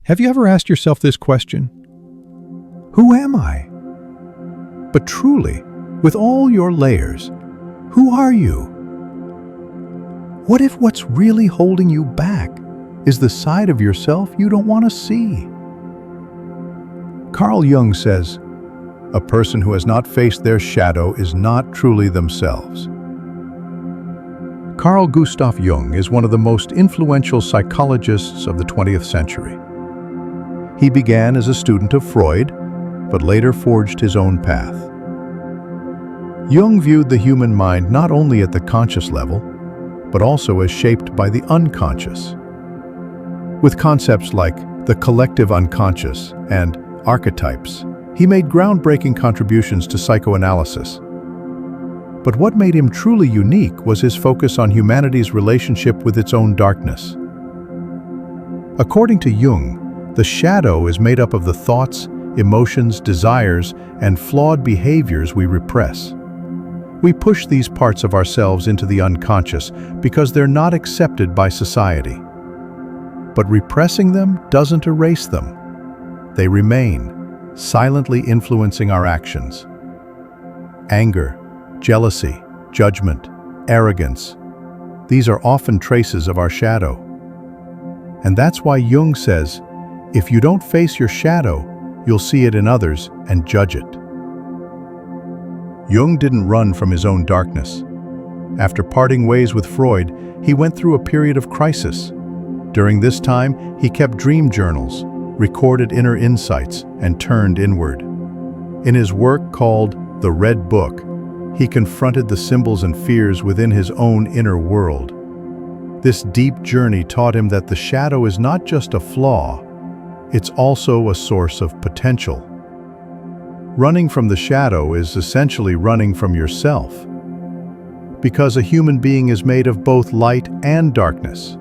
Have you ever asked yourself this question? Who am I? But truly, with all your layers, who are you? What if what's really holding you back is the side of yourself you don't want to see? Carl Jung says, "A person who has not faced their shadow is not truly themselves." Carl Gustav Jung is one of the most influential psychologists of the 20th century. He began as a student of Freud, but later forged his own path. Jung viewed the human mind not only at the conscious level, but also as shaped by the unconscious. With concepts like the collective unconscious and archetypes, he made groundbreaking contributions to psychoanalysis. But what made him truly unique was his focus on humanity's relationship with its own darkness. According to Jung, the shadow is made up of the thoughts, emotions, desires, and flawed behaviors we repress. We push these parts of ourselves into the unconscious because they're not accepted by society. But repressing them doesn't erase them. They remain, silently influencing our actions. Anger, jealousy, judgment, arrogance. These are often traces of our shadow. And that's why Jung says, if you don't face your shadow, you'll see it in others and judge it. Jung didn't run from his own darkness. After parting ways with Freud, he went through a period of crisis. During this time, he kept dream journals, recorded inner insights, and turned inward. In his work called The Red Book, he confronted the symbols and fears within his own inner world. This deep journey taught him that the shadow is not just a flaw, it's also a source of potential. Running from the shadow is essentially running from yourself, because a human being is made of both light and darkness.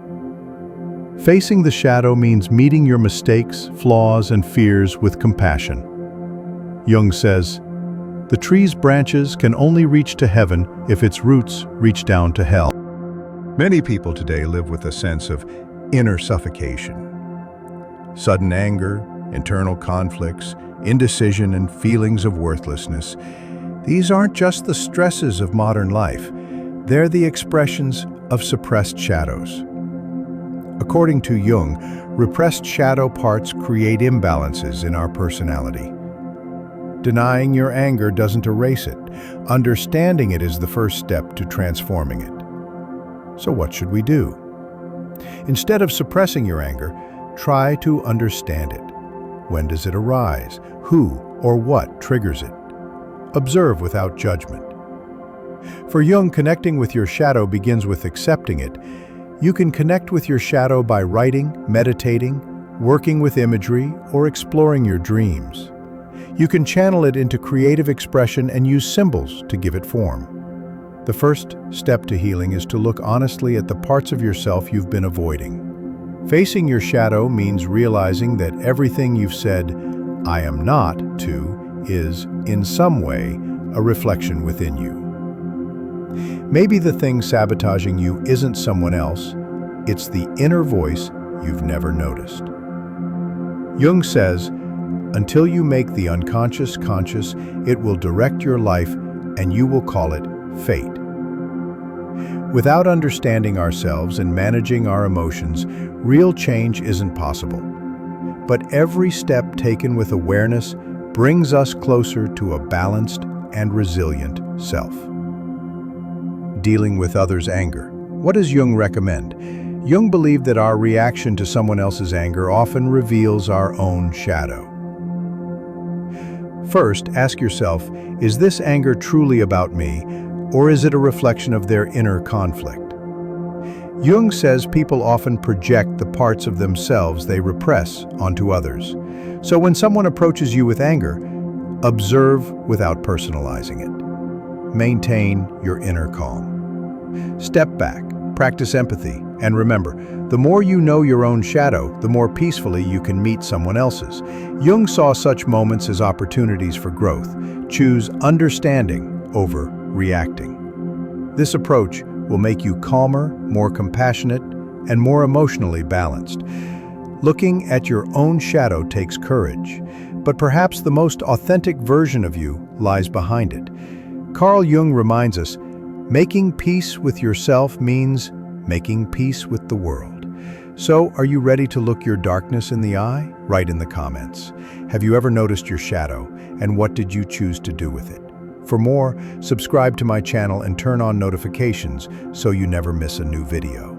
Facing the shadow means meeting your mistakes, flaws, and fears with compassion. Jung says, "The tree's branches can only reach to heaven if its roots reach down to hell." Many people today live with a sense of inner suffocation. Sudden anger, internal conflicts, indecision, and feelings of worthlessness. These aren't just the stresses of modern life, they're the expressions of suppressed shadows. According to Jung, repressed shadow parts create imbalances in our personality. Denying your anger doesn't erase it. Understanding it is the first step to transforming it. So what should we do? Instead of suppressing your anger, try to understand it. When does it arise? Who or what triggers it? Observe without judgment. For Jung, connecting with your shadow begins with accepting it. You can connect with your shadow by writing, meditating, working with imagery, or exploring your dreams. You can channel it into creative expression and use symbols to give it form. The first step to healing is to look honestly at the parts of yourself you've been avoiding. Facing your shadow means realizing that everything you've said, "I am not," to is, in some way, a reflection within you. Maybe the thing sabotaging you isn't someone else, it's the inner voice you've never noticed. Jung says, until you make the unconscious conscious, it will direct your life and you will call it fate. Without understanding ourselves and managing our emotions, real change isn't possible. But every step taken with awareness brings us closer to a balanced and resilient self. Dealing with others' anger. What does Jung recommend? Jung believed that our reaction to someone else's anger often reveals our own shadow. First, ask yourself, is this anger truly about me, or is it a reflection of their inner conflict? Jung says people often project the parts of themselves they repress onto others. So when someone approaches you with anger, observe without personalizing it. Maintain your inner calm. Step back, practice empathy, and remember, the more you know your own shadow, the more peacefully you can meet someone else's. Jung saw such moments as opportunities for growth. Choose understanding over reacting. This approach will make you calmer, more compassionate, and more emotionally balanced. Looking at your own shadow takes courage, but perhaps the most authentic version of you lies behind it. Carl Jung reminds us, making peace with yourself means making peace with the world. So, are you ready to look your darkness in the eye? Write in the comments. Have you ever noticed your shadow, and what did you choose to do with it? For more, subscribe to my channel and turn on notifications so you never miss a new video.